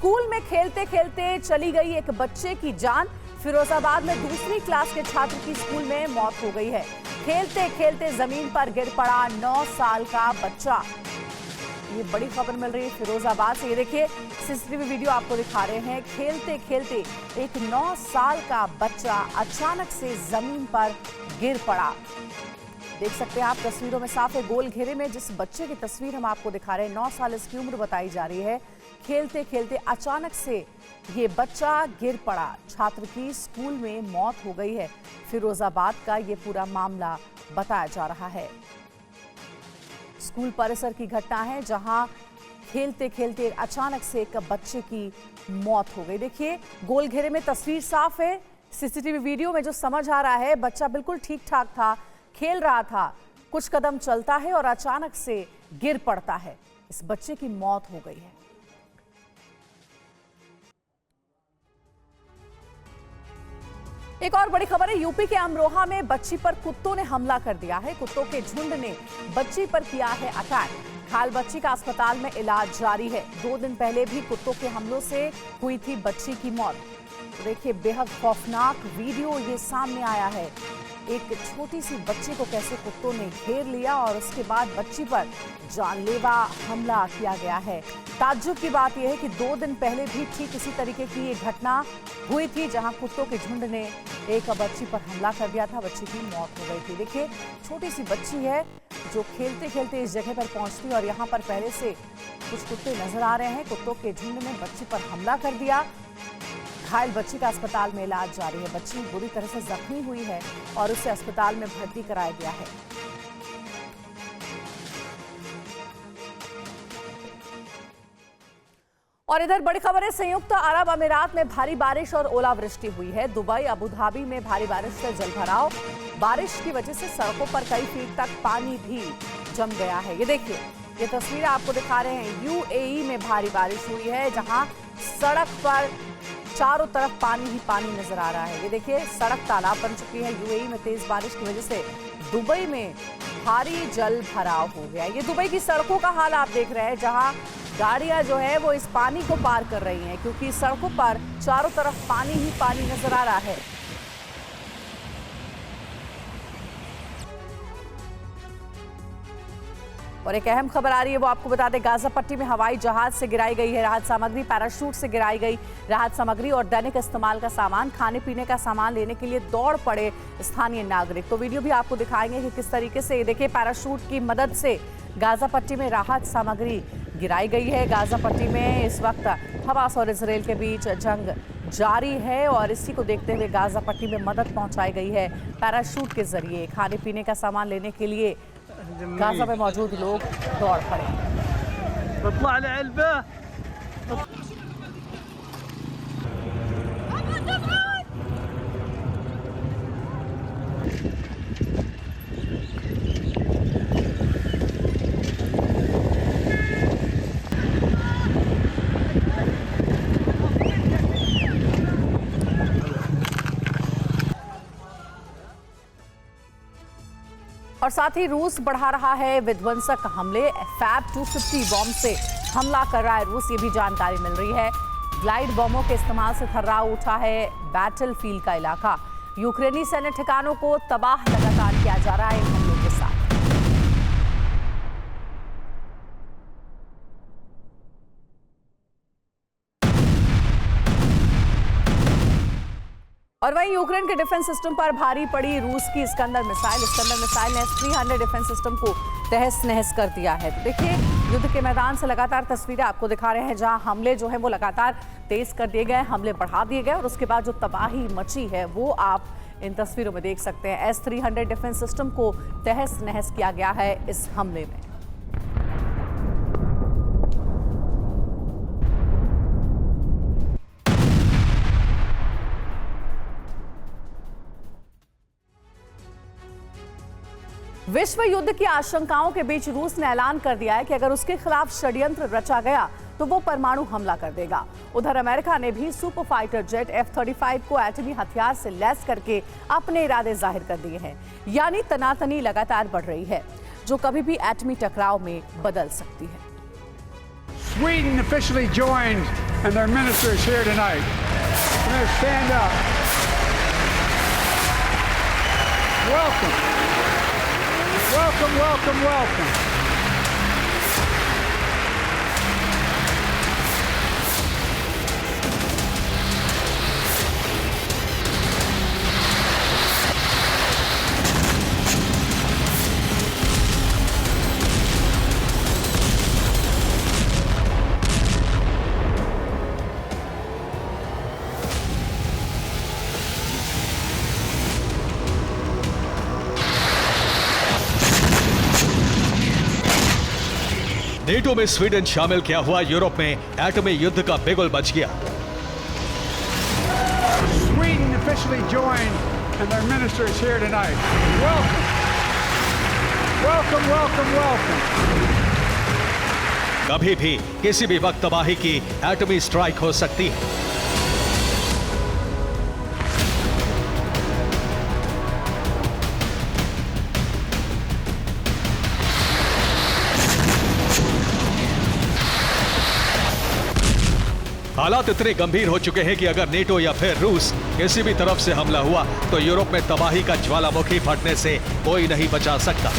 School में खेलते खेलते चली गई एक बच्चे की जान। फिरोजाबाद में दूसरी क्लास के छात्र की स्कूल में मौत हो गई है। खेलते खेलते जमीन पर गिर पड़ा 9 साल का बच्चा। ये बड़ी खबर मिल रही है फिरोजाबाद से। ये देखिए सीसीटीवी वीडियो आपको दिखा रहे हैं। खेलते खेलते एक 9 साल का बच्चा अचानक से जमीन पर गिर पड़ा। देख सकते हैं आप तस्वीरों में साफ है। गोल घेरे में जिस बच्चे की तस्वीर हम आपको दिखा रहे हैं, 9 साल इसकी उम्र बताई जा रही है। खेलते खेलते अचानक से ये बच्चा गिर पड़ा। छात्र की स्कूल में मौत हो गई है। फिरोजाबाद का ये पूरा मामला बताया जा रहा है। स्कूल परिसर की घटना है जहां खेलते खेलते अचानक से एक बच्चे की मौत हो गई। देखिए गोल घेरे में तस्वीर साफ है। सीसीटीवी वीडियो में जो समझ आ रहा है, बच्चा बिल्कुल ठीक ठाक था, खेल रहा था, कुछ कदम चलता है और अचानक से गिर पड़ता है। इस बच्चे की मौत हो गई है। एक और बड़ी खबर है। यूपी के अमरोहा में बच्ची पर कुत्तों ने हमला कर दिया है। कुत्तों के झुंड ने बच्ची पर किया है अटैक। घायल बच्ची का अस्पताल में इलाज जारी है। 2 दिन पहले भी कुत्तों के हमलों से हुई थी बच्ची की मौत। तो देखिए बेहद खौफनाक वीडियो ये सामने आया है। एक छोटी सी बच्ची को कैसे कुत्तों ने घेर लिया और उसके बाद बच्ची पर जानलेवा हमला किया गया है। ताज्जुब की बात यह है कि 2 दिन पहले भी ठीक इसी तरीके की ये घटना हुई थी जहां कुत्तों के झुंड ने एक बच्ची पर हमला कर दिया था। बच्ची की मौत हो गई थी। देखिए छोटी सी बच्ची है जो खेलते खेलते इस जगह पर पहुंचती और यहाँ पर पहले से कुछ कुत्ते नजर आ रहे हैं। कुत्तों के झुंड ने बच्ची पर हमला कर दिया। घायल बच्ची का अस्पताल में इलाज जारी है। बच्ची बुरी तरह से जख्मी हुई है और उसे अस्पताल में भर्ती कराया गया है। और इधर बड़ी खबर है। संयुक्त अरब अमीरात में भारी बारिश और ओलावृष्टि हुई है। दुबई, अबू धाबी में भारी बारिश से जलभराव। बारिश की वजह से सड़कों पर कई फीट तक पानी भी जम गया है। ये देखिए ये तस्वीरें आपको दिखा रहे हैं। यूएई में भारी बारिश हुई है जहां सड़क पर चारों तरफ पानी ही पानी नजर आ रहा है। ये देखिए सड़क तालाब बन चुकी है। यूएई में तेज बारिश की वजह से दुबई में भारी जल भराव हो गया। ये दुबई की सड़कों का हाल आप देख रहे हैं जहां गाड़ियां जो है वो इस पानी को पार कर रही हैं क्योंकि सड़कों पर चारों तरफ पानी ही पानी नजर आ रहा है। और एक अहम खबर आ रही है वो आपको बता दें। गाजा पट्टी में हवाई जहाज से गिराई गई है राहत सामग्री। पैराशूट से गिराई गई राहत सामग्री और दैनिक इस्तेमाल का सामान, खाने पीने का सामान लेने के लिए दौड़ पड़े स्थानीय नागरिक। तो वीडियो भी आपको दिखाएंगे कि किस तरीके से देखिए पैराशूट की मदद से गाजा पट्टी में राहत सामग्री गिराई गई है। गाजा पट्टी में इस वक्त हमास और इजराइल के बीच जंग जारी है और इसी को देखते हुए गाजा पट्टी में मदद पहुंचाई गई है पैराशूट के जरिए। खाने पीने का सामान लेने के लिए गाजा में मौजूद लोग दौड़ पड़े। और साथ ही रूस बढ़ा रहा है विध्वंसक हमले। फैब 250 बॉम्ब से हमला कर रहा है रूस, ये भी जानकारी मिल रही है। ग्लाइड बमों के इस्तेमाल से थर्रा उठा है बैटलफील्ड का इलाका। यूक्रेनी सैन्य ठिकानों को तबाह लगातार किया जा रहा है इन हमलों के साथ। और वहीं यूक्रेन के डिफेंस सिस्टम पर भारी पड़ी रूस की इस्कंदर मिसाइल। इस्कंदर मिसाइल ने S-300 डिफेंस सिस्टम को तहस नहस कर दिया है। तो देखिए युद्ध के मैदान से लगातार तस्वीरें आपको दिखा रहे हैं जहां हमले जो है वो लगातार तेज कर दिए गए, हमले बढ़ा दिए गए और उसके बाद जो तबाही मची है वो आप इन तस्वीरों में देख सकते हैं। S-300 डिफेंस सिस्टम को तहस नहस किया गया है इस हमले में। विश्व युद्ध की आशंकाओं के बीच रूस ने ऐलान कर दिया है कि अगर उसके खिलाफ षड्यंत्र रचा गया तो वो परमाणु हमला कर देगा। उधर अमेरिका ने भी सुपर फाइटर जेट F-35 को एटमी हथियार से लैस करके अपने इरादे जाहिर कर दिए हैं। यानी तनातनी लगातार बढ़ रही है जो कभी भी एटमी टकराव में बदल सकती है। Sweden officially joined, and their minister is here tonight. I'm going to stand up. Welcome. Welcome, welcome, welcome. NATO में स्वीडन शामिल किया हुआ यूरोप में एटमी युद्ध का बिगुल बच गया। Sweden officially joined, and their minister is here tonight. Welcome. Welcome, welcome, welcome. कभी भी किसी भी वक्त तबाही की एटमी स्ट्राइक हो सकती है। हालात इतने गंभीर हो चुके हैं कि अगर नेटो या फिर रूस किसी भी तरफ से हमला हुआ तो यूरोप में तबाही का ज्वालामुखी फटने से कोई नहीं बचा सकता।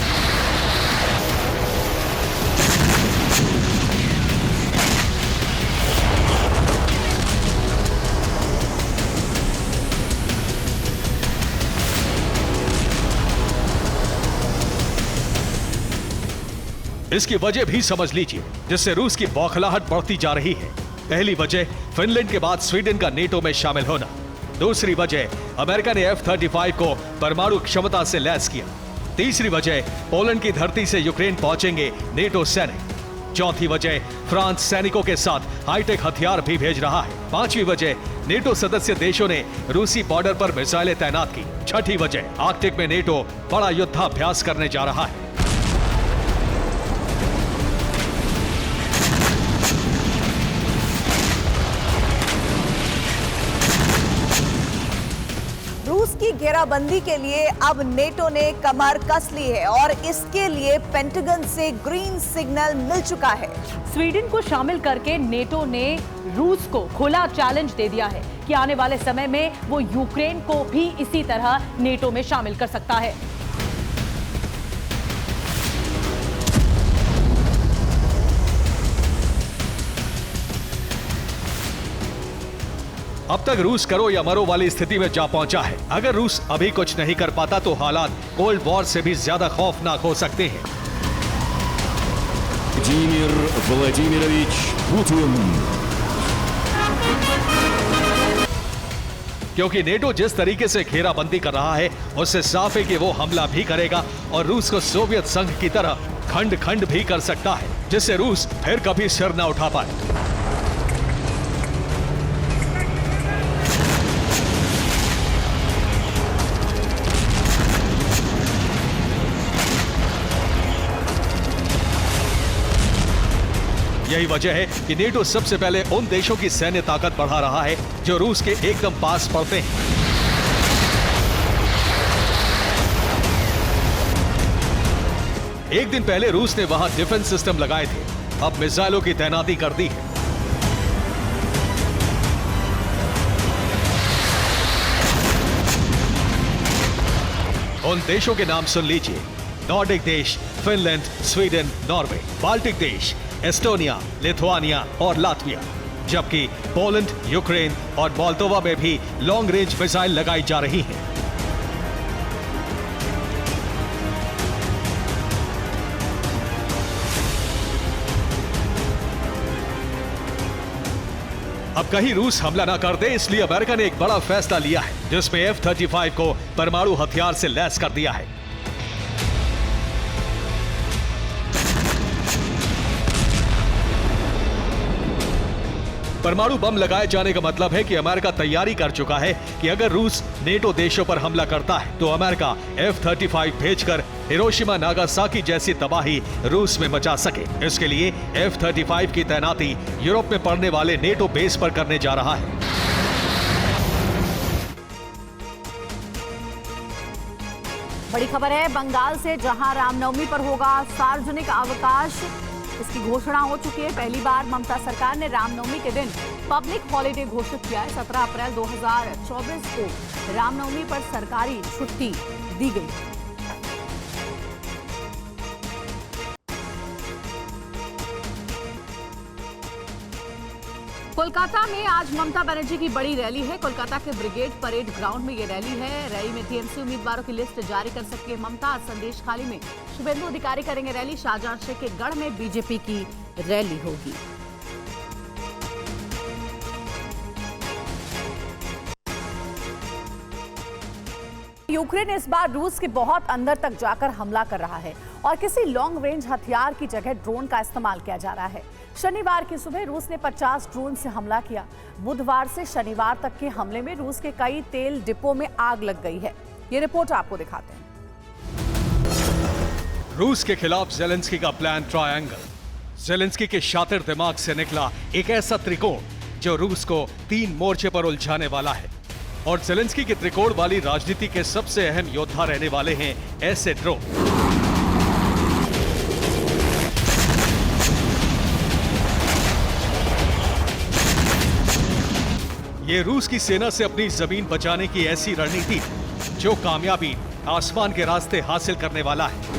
इसकी वजह भी समझ लीजिए जिससे रूस की बौखलाहट बढ़ती जा रही है। पहली वजह फिनलैंड के बाद स्वीडन का नेटो में शामिल होना। दूसरी वजह अमेरिका ने F-35 को परमाणु क्षमता से लैस किया। तीसरी वजह पोलैंड की धरती से यूक्रेन पहुंचेंगे नेटो सैनिक। चौथी वजह फ्रांस सैनिकों के साथ हाईटेक हथियार भी भेज रहा है। पांचवी वजह नेटो सदस्य देशों ने रूसी बॉर्डर पर मिसाइलें तैनात की। छठी वजह आर्कटिक में नेटो बड़ा युद्धाभ्यास करने जा रहा है। रूस की घेराबंदी के लिए अब नेटो ने कमर कस ली है और इसके लिए पेंटागन से ग्रीन सिग्नल मिल चुका है। स्वीडन को शामिल करके नेटो ने रूस को खुला चैलेंज दे दिया है कि आने वाले समय में वो यूक्रेन को भी इसी तरह नेटो में शामिल कर सकता है। अब तक रूस करो या मरो वाली स्थिति में जा पहुंचा है। अगर रूस अभी कुछ नहीं कर पाता तो हालात कोल्ड वॉर से भी ज्यादा खौफनाक हो सकते हैं। Владимир Владимирович Путин। क्योंकि नेटो जिस तरीके से घेराबंदी कर रहा है उससे साफ है कि वो हमला भी करेगा और रूस को सोवियत संघ की तरह खंड खंड भी कर सकता है, जिससे रूस फिर कभी सिर न उठा पाए। यही वजह है कि नेटो सबसे पहले उन देशों की सैन्य ताकत बढ़ा रहा है जो रूस के एकदम पास पड़ते हैं। एक दिन पहले रूस ने वहां डिफेंस सिस्टम लगाए थे, अब मिसाइलों की तैनाती कर दी है। उन देशों के नाम सुन लीजिए: नॉर्डिक देश, फिनलैंड, स्वीडन, नॉर्वे, बाल्टिक देश, एस्टोनिया, लिथुआनिया और लातविया, जबकि पोलैंड, यूक्रेन और मोल्दोवा में भी लॉन्ग रेंज मिसाइल लगाई जा रही हैं। अब कहीं रूस हमला ना कर दे, इसलिए अमेरिका ने एक बड़ा फैसला लिया है जिसमें F-35 को परमाणु हथियार से लैस कर दिया है। परमाणु बम लगाए जाने का मतलब है कि अमेरिका तैयारी कर चुका है कि अगर रूस नेटो देशों पर हमला करता है तो अमेरिका F-35 भेजकर हिरोशिमा नागासाकी जैसी तबाही रूस में मचा सके। इसके लिए F-35 की तैनाती यूरोप में पड़ने वाले नेटो बेस पर करने जा रहा है। बड़ी खबर है बंगाल से, जहां रामनवमी पर होगा सार्वजनिक अवकाश। इसकी घोषणा हो चुकी है। पहली बार ममता सरकार ने रामनवमी के दिन पब्लिक हॉलिडे घोषित किया है। 17 अप्रैल 2024 को रामनवमी पर सरकारी छुट्टी दी गई। कोलकाता में आज ममता बनर्जी की बड़ी रैली है। कोलकाता के ब्रिगेड परेड ग्राउंड में ये रैली है। रैली में टीएमसी उम्मीदवारों की लिस्ट जारी कर सकती है ममता। आज संदेश खाली में शुभेंदु अधिकारी करेंगे रैली। शाहजहां शेख के गढ़ में बीजेपी की रैली होगी। यूक्रेन इस बार रूस के बहुत अंदर तक जाकर हमला कर रहा है और किसी लॉन्ग रेंज हथियार की जगह ड्रोन का इस्तेमाल किया जा रहा है। शनिवार की सुबह रूस ने 50 ड्रोन से हमला किया। बुधवार से शनिवार तक के हमले में रूस के कई तेल डिपो में आग लग गई है। ये रिपोर्ट आपको दिखाते हैं। रूस के खिलाफ जेलेंस्की का प्लान ट्रायंगल। जेलेंस्की के शातिर दिमाग से निकला एक ऐसा त्रिकोण जो रूस को 3 मोर्चे पर उलझाने वाला है। और जेलेंस्की के त्रिकोण वाली राजनीति के सबसे अहम योद्धा रहने वाले हैं ऐसे ड्रोन। ये रूस की सेना से अपनी जमीन बचाने की ऐसी रणनीति जो कामयाबी आसमान के रास्ते हासिल करने वाला है।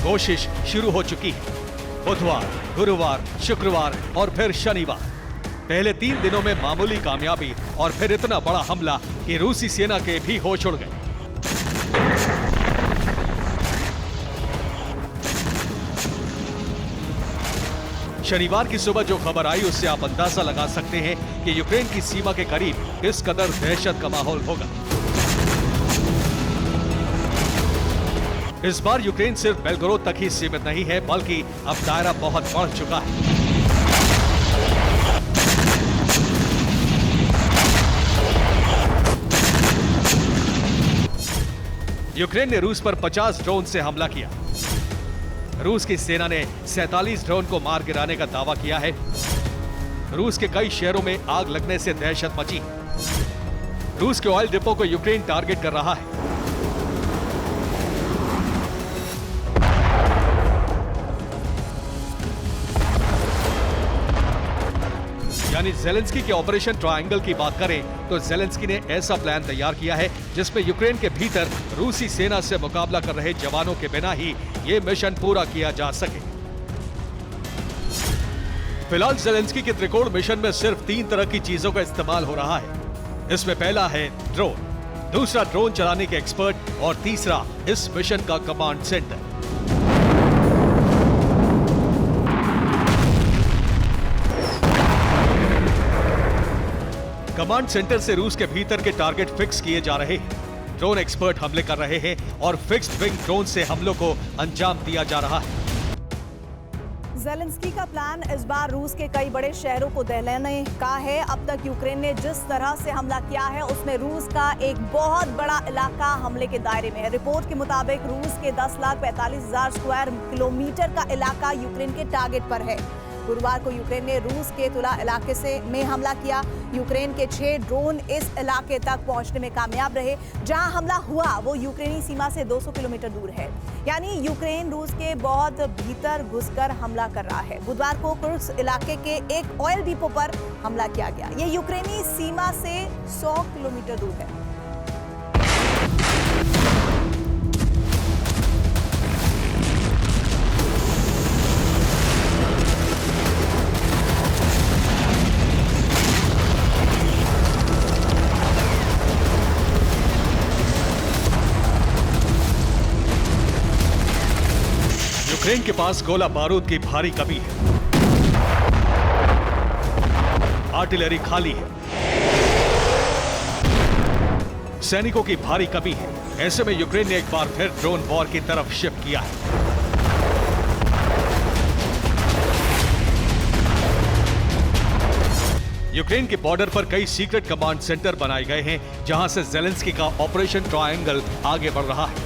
कोशिश शुरू हो चुकी है। बुधवार, गुरुवार, शुक्रवार और फिर शनिवार। पहले 3 दिनों में मामूली कामयाबी और फिर इतना बड़ा हमला कि रूसी सेना के भी होश उड़ गए। शनिवार की सुबह जो खबर आई उससे आप अंदाजा लगा सकते हैं कि यूक्रेन की सीमा के करीब किस कदर दहशत का माहौल होगा। इस बार यूक्रेन सिर्फ बेलगोरोद तक ही सीमित नहीं है, बल्कि अब दायरा बहुत बढ़ चुका है। यूक्रेन ने रूस पर 50 ड्रोन से हमला किया। रूस की सेना ने 47 ड्रोन को मार गिराने का दावा किया है। रूस के कई शहरों में आग लगने से दहशत मची। रूस के ऑयल डिपो को यूक्रेन टारगेट कर रहा है। यानी जेलेंस्की के ऑपरेशन ट्रायंगल की बात करें तो जेलेंस्की ने ऐसा प्लान तैयार किया है जिसमें यूक्रेन के भीतर रूसी सेना से मुकाबला कर रहे जवानों के बिना ही ये मिशन पूरा किया जा सके। फिलहाल जेलेंस्की के त्रिकोण मिशन में सिर्फ 3 तरह की चीजों का इस्तेमाल हो रहा है। इसमें पहला है ड्रोन, दूसरा ड्रोन चलाने के एक्सपर्ट और तीसरा इस मिशन का कमांड सेंटर। कमांड सेंटर से रूस के भीतर के टारगेट फिक्स किए जा रहे हैं। ड्रोन एक्सपर्ट हमले कर रहे हैं और फिक्स्ड विंग ड्रोन से हमलों को अंजाम दिया जा रहा है। जेलेंस्की का प्लान इस बार रूस के कई बड़े शहरों को दहलाने का है। अब तक यूक्रेन ने जिस तरह से हमला किया है उसमें रूस का एक बहुत बड़ा इलाका हमले के दायरे में है। रिपोर्ट के मुताबिक रूस के 10,45,000 स्क्वायर किलोमीटर का इलाका यूक्रेन के टारगेट पर है। गुरुवार को यूक्रेन ने रूस के तुला इलाके में हमला किया। यूक्रेन के 6 ड्रोन इस इलाके तक पहुंचने में कामयाब रहे। जहां हमला हुआ वो यूक्रेनी सीमा से 200 किलोमीटर दूर है। यानी यूक्रेन रूस के बहुत भीतर घुसकर हमला कर रहा है। बुधवार को कुर्स्क इलाके के एक ऑयल डिपो पर हमला किया गया। ये यूक्रेनी सीमा से 100 किलोमीटर दूर है। यूक्रेन के पास गोला बारूद की भारी कमी है। आर्टिलरी खाली है। सैनिकों की भारी कमी है। ऐसे में यूक्रेन ने एक बार फिर ड्रोन वॉर की तरफ शिफ्ट किया है। यूक्रेन के बॉर्डर पर कई सीक्रेट कमांड सेंटर बनाए गए हैं जहां से जेलेंस्की का ऑपरेशन ट्रायंगल आगे बढ़ रहा है।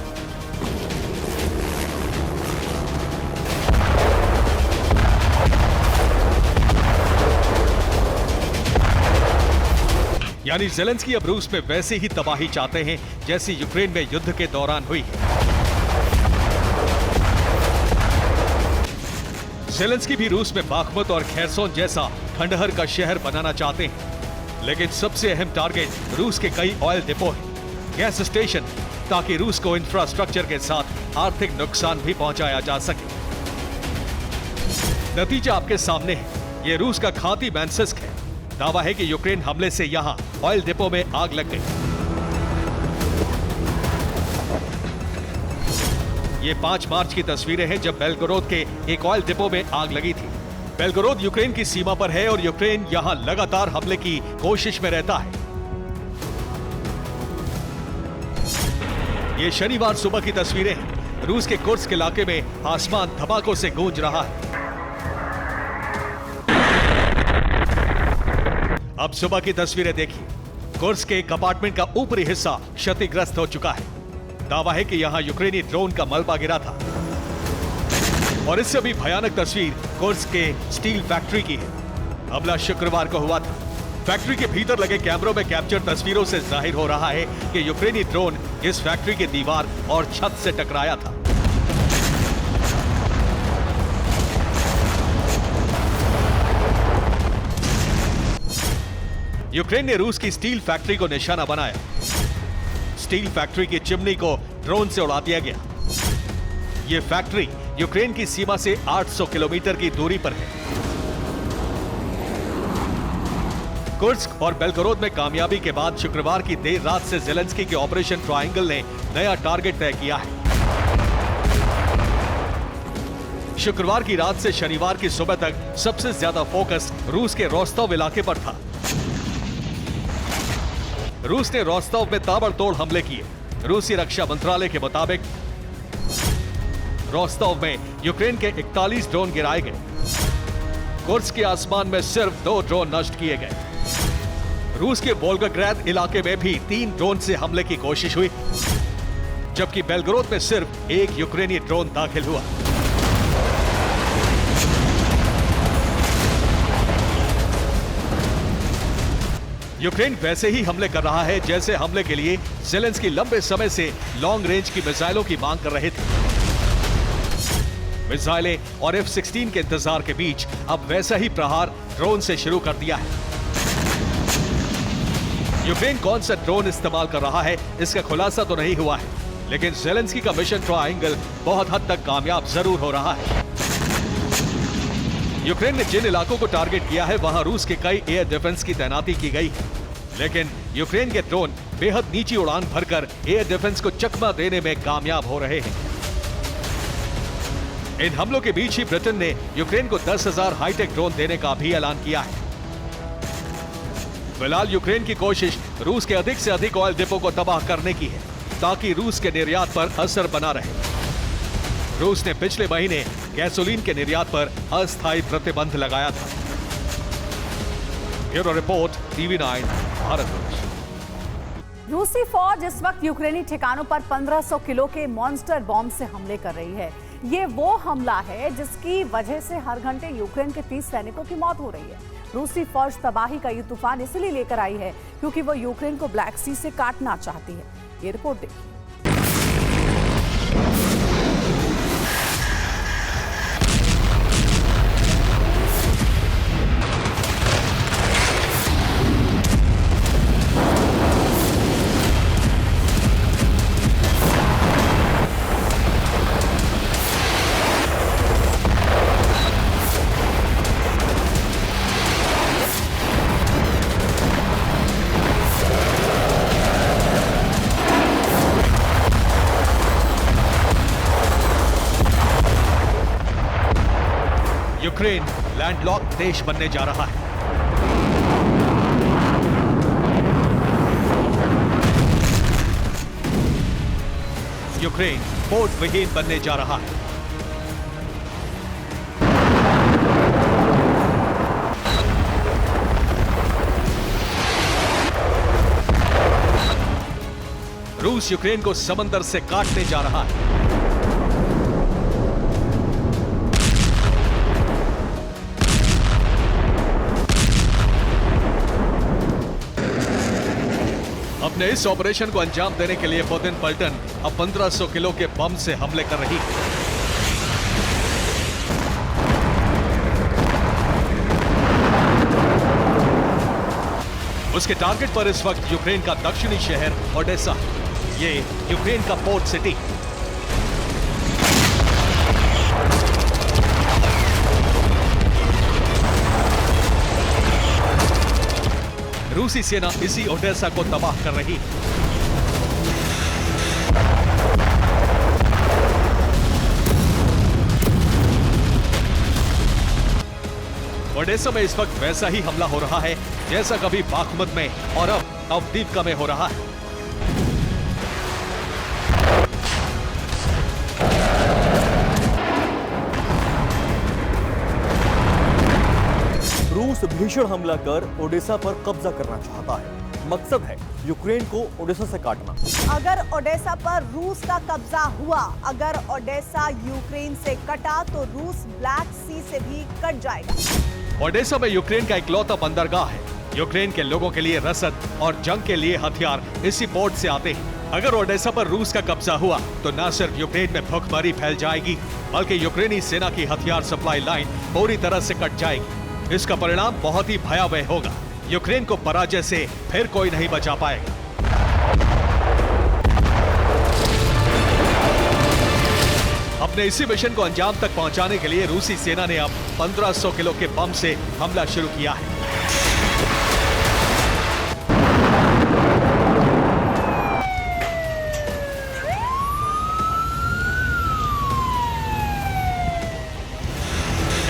यानी ज़ेलेंस्की अब रूस में वैसे ही तबाही चाहते हैं जैसी यूक्रेन में युद्ध के दौरान हुई है। ज़ेलेंस्की भी रूस में बाखमुत और खैरसोन जैसा खंडहर का शहर बनाना चाहते हैं, लेकिन सबसे अहम टारगेट रूस के कई ऑयल डिपो हैं, गैस स्टेशन, ताकि रूस को इंफ्रास्ट्रक्चर के साथ आर्थिक नुकसान भी पहुंचाया जा सके। नतीजा आपके सामने है, ये रूस का घाती मैनसिस्क है। दावा है कि यूक्रेन हमले से यहां ऑयल डिपो में आग लग गई। ये 5 मार्च की तस्वीरें हैं जब बेलगोरोद के एक ऑयल डिपो में आग लगी थी। बेलगोरोद यूक्रेन की सीमा पर है और यूक्रेन यहां लगातार हमले की कोशिश में रहता है। ये शनिवार सुबह की तस्वीरें हैं। रूस के कुर्स्क इलाके में आसमान धमाकों से गूंज रहा है। अब सुबह की तस्वीरें देखिए। कुर्स्क के एक अपार्टमेंट का ऊपरी हिस्सा क्षतिग्रस्त हो चुका है। दावा है कि यहां यूक्रेनी ड्रोन का मलबा गिरा था। और इससे भी भयानक तस्वीर कुर्स्क के स्टील फैक्ट्री की है। हमला शुक्रवार को हुआ था। फैक्ट्री के भीतर लगे कैमरों में कैप्चर तस्वीरों से जाहिर हो रहा है कि यूक्रेनी ड्रोन इस फैक्ट्री की दीवार और छत से टकराया था। यूक्रेन ने रूस की स्टील फैक्ट्री को निशाना बनाया। स्टील फैक्ट्री की चिमनी को ड्रोन से उड़ा दिया गया। यह फैक्ट्री यूक्रेन की सीमा से 800 किलोमीटर की दूरी पर है। कुर्स्क और बेलगोरोद में कामयाबी के बाद शुक्रवार की देर रात से ज़ेलेंस्की के ऑपरेशन ट्रायंगल ने नया टारगेट तय किया है। शुक्रवार की रात से शनिवार की सुबह तक सबसे ज्यादा फोकस रूस के रोस्तोव इलाके पर था। रूस ने रोस्तोव में ताबड़तोड़ हमले किए। रूसी रक्षा मंत्रालय के मुताबिक रोस्तोव में यूक्रेन के 41 ड्रोन गिराए गए। कुर्स्क के आसमान में सिर्फ 2 ड्रोन नष्ट किए गए। रूस के वोल्गोग्राद इलाके में भी 3 ड्रोन से हमले की कोशिश हुई, जबकि बेलगोरोद में सिर्फ 1 यूक्रेनी ड्रोन दाखिल हुआ। यूक्रेन वैसे ही हमले कर रहा है जैसे हमले के लिए ज़ेलेंस्की लंबे समय से लॉन्ग रेंज की मिसाइलों की मांग कर रहे थे। मिसाइलें और F-16 के इंतजार के बीच अब वैसा ही प्रहार ड्रोन से शुरू कर दिया है। यूक्रेन कौन सा ड्रोन इस्तेमाल कर रहा है इसका खुलासा तो नहीं हुआ है, लेकिन ज़ेलेंस्की का मिशन ट्रायंगल बहुत हद तक कामयाब जरूर हो रहा है। यूक्रेन ने जिन इलाकों को टारगेट किया है वहां रूस के कई एयर डिफेंस की तैनाती की गई है, लेकिन यूक्रेन के ड्रोन बेहद नीची उड़ान भरकर एयर डिफेंस को चकमा देने में कामयाब हो रहे हैं। इन हमलों के बीच ही ब्रिटेन ने यूक्रेन को 10,000 हाईटेक ड्रोन देने का भी ऐलान किया है। फिलहाल यूक्रेन की कोशिश रूस के अधिक से अधिक ऑयल डिपो को तबाह करने की है, ताकि रूस के निर्यात पर असर बना रहे। रूस ने पिछले महीने गैसोलीन के निर्यात पर अस्थायी प्रतिबंध लगाया था। Bureau report, TV9 Bharat. रूसी फौज इस वक्त यूक्रेनी ठिकानों पर 1500 किलो के मॉन्स्टर बॉम्ब से हमले कर रही है। ये वो हमला है जिसकी वजह से हर घंटे यूक्रेन के 30 सैनिकों की मौत हो रही है। रूसी फौज तबाही का ये तूफान इसलिए लेकर आई है क्योंकि वो यूक्रेन को ब्लैक सी से काटना चाहती है। ये रिपोर्ट देखिए। यूक्रेन लैंडलॉक देश बनने जा रहा है। यूक्रेन पोर्ट विहीन बनने जा रहा है। रूस यूक्रेन को समंदर से काटने जा रहा है। अपने इस ऑपरेशन को अंजाम देने के लिए पुतिन पलटन अब 1500 किलो के बम से हमले कर रही है। उसके टारगेट पर इस वक्त यूक्रेन का दक्षिणी शहर ओडेसा, ये यूक्रेन का पोर्ट सिटी। रूसी सेना इसी ओडेसा को तबाह कर रही है। ओडेसा में इस वक्त वैसा ही हमला हो रहा है जैसा कभी बाखमुत में और अब अवदीपका में हो रहा है। रूस भीषण हमला कर ओडेसा पर कब्जा करना चाहता है। मकसद है यूक्रेन को ओडेसा से काटना। अगर ओडेसा पर रूस का कब्जा हुआ, अगर ओडेसा यूक्रेन से कटा तो रूस ब्लैक सी से भी कट जाएगा। ओडेसा में यूक्रेन का इकलौता बंदरगाह है। यूक्रेन के लोगों के लिए रसद और जंग के लिए हथियार इसी पोर्ट से आते हैं। अगर ओडेसा पर रूस का कब्जा हुआ तो न सिर्फ यूक्रेन में भूखमरी फैल जाएगी, बल्कि यूक्रेनी सेना की हथियार सप्लाई लाइन पूरी तरह से कट जाएगी। इसका परिणाम बहुत ही भयावह होगा। यूक्रेन को पराजय से फिर कोई नहीं बचा पाएगा। अपने इसी मिशन को अंजाम तक पहुंचाने के लिए रूसी सेना ने अब 1500 किलो के बम से हमला शुरू किया है।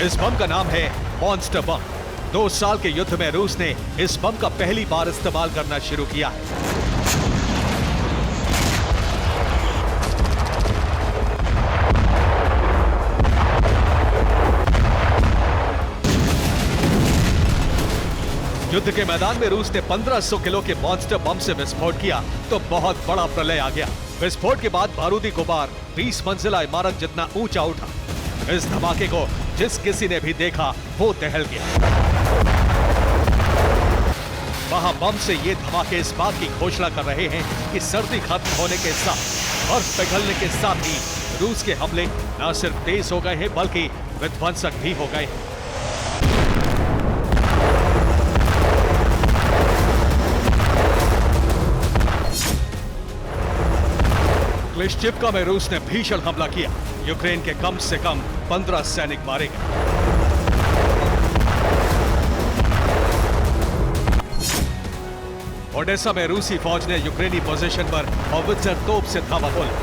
इस बम का नाम है मॉन्स्टर बम। 2 साल के युद्ध में रूस ने इस बम का पहली बार इस्तेमाल करना शुरू किया है। युद्ध के मैदान में रूस ने 1500 किलो के मॉन्स्टर बम से विस्फोट किया तो बहुत बड़ा प्रलय आ गया। विस्फोट के बाद बारूदी गुबार 20 मंजिला इमारत जितना ऊंचा उठा। इस धमाके को जिस किसी ने भी देखा वो दहल गया। वहां बम से ये धमाके इस बात की घोषणा कर रहे हैं कि सर्दी खत्म होने के साथ, बर्फ पिघलने के साथ ही रूस के हमले न सिर्फ तेज हो गए हैं बल्कि विध्वंसक भी हो गए हैं। क्लिश्चिवका में रूस ने भीषण हमला किया। यूक्रेन के कम से कम 15 सैनिक मारे गए। ओडेसा में रूसी फौज ने यूक्रेनी पोजीशन पर हॉवित्जर तोप से धावा बोला।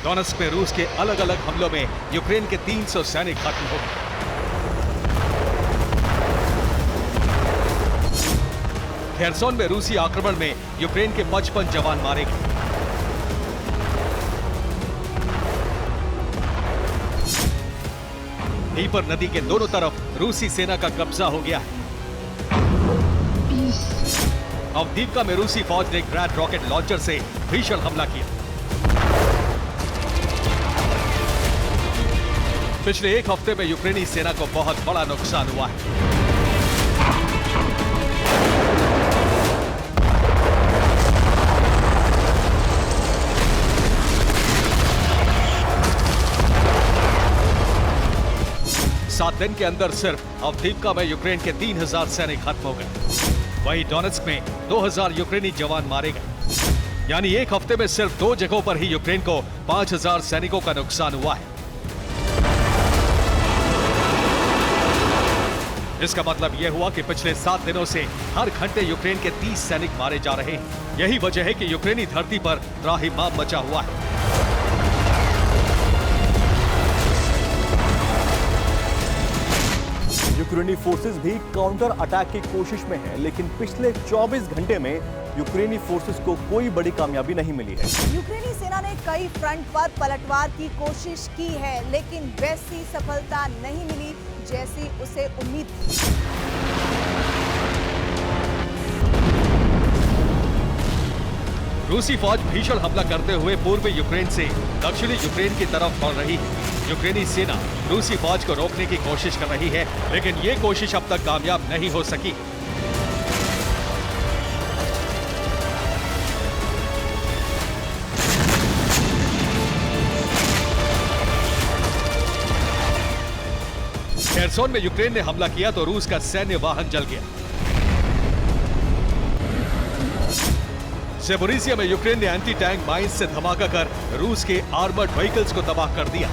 डोनेट्स्क में रूस के अलग अलग हमलों में यूक्रेन के 300 सैनिक खत्म हो गए। खेरसोन में रूसी आक्रमण में यूक्रेन के 55 जवान मारे गए। नीपर नदी के दोनों तरफ रूसी सेना का कब्जा हो गया है। अवदीपका में रूसी फौज ने ग्रैड रॉकेट लॉन्चर से भीषण हमला किया। पिछले 1 हफ्ते में यूक्रेनी सेना को बहुत बड़ा नुकसान हुआ है। सात दिन के अंदर सिर्फ अवदीपका में यूक्रेन के 3000 सैनिक खत्म हो गए। वहीं डोनेट्स्क में 2000 यूक्रेनी जवान मारे गए। यानी 1 हफ्ते में सिर्फ 2 जगहों पर ही यूक्रेन को 5000 सैनिकों का नुकसान हुआ है। इसका मतलब यह हुआ कि पिछले 7 दिनों से हर घंटे यूक्रेन के 30 सैनिक मारे जा रहे हैं। यही वजह है कि यूक्रेनी धरती पर त्राहिमाम मचा हुआ है। यूक्रेनी फोर्सेस भी काउंटर अटैक की कोशिश में हैं, लेकिन पिछले 24 घंटे में यूक्रेनी फोर्सेस को कोई बड़ी कामयाबी नहीं मिली है। यूक्रेनी सेना ने कई फ्रंट पर पलटवार की कोशिश की है, लेकिन वैसी सफलता नहीं मिली जैसी उसे उम्मीद थी। रूसी फौज भीषण हमला करते हुए पूर्वी यूक्रेन से दक्षिणी यूक्रेन की तरफ बढ़ रही है। यूक्रेनी सेना रूसी फौज को रोकने की कोशिश कर रही है, लेकिन ये कोशिश अब तक कामयाब नहीं हो सकी। खेरसोन में यूक्रेन ने हमला किया तो रूस का सैन्य वाहन जल गया। ज़ेपोरिज़िया में यूक्रेन ने एंटी टैंक माइंस से धमाका कर रूस के आर्मर्ड व्हीकल्स को तबाह कर दिया।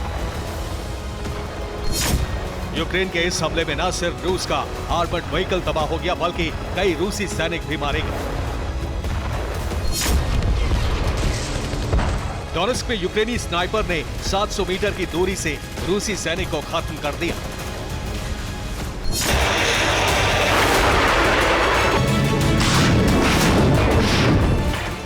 यूक्रेन के इस हमले में न सिर्फ रूस का आर्मर्ड व्हीकल तबाह हो गया, बल्कि कई रूसी सैनिक भी मारे गए। डोनेट्स्क में यूक्रेनी स्नाइपर ने 700 मीटर की दूरी से रूसी सैनिक को खत्म कर दिया।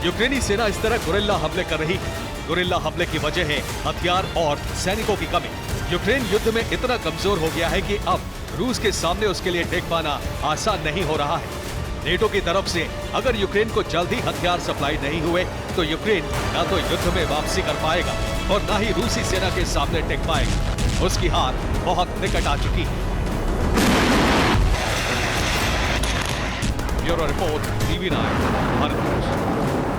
यूक्रेनी सेना इस तरह गुरिल्ला हमले कर रही है। गुरिल्ला हमले की वजह है हथियार और सैनिकों की कमी। यूक्रेन युद्ध में इतना कमजोर हो गया है कि अब रूस के सामने उसके लिए टेक पाना आसान नहीं हो रहा है। नेटो की तरफ से अगर यूक्रेन को जल्दी हथियार सप्लाई नहीं हुए तो यूक्रेन न तो युद्ध में वापसी कर पाएगा और न ही रूसी सेना के सामने टिक पाएगा। उसकी हार बहुत निकट आ चुकी है। Bureau report, TV9 Bharat.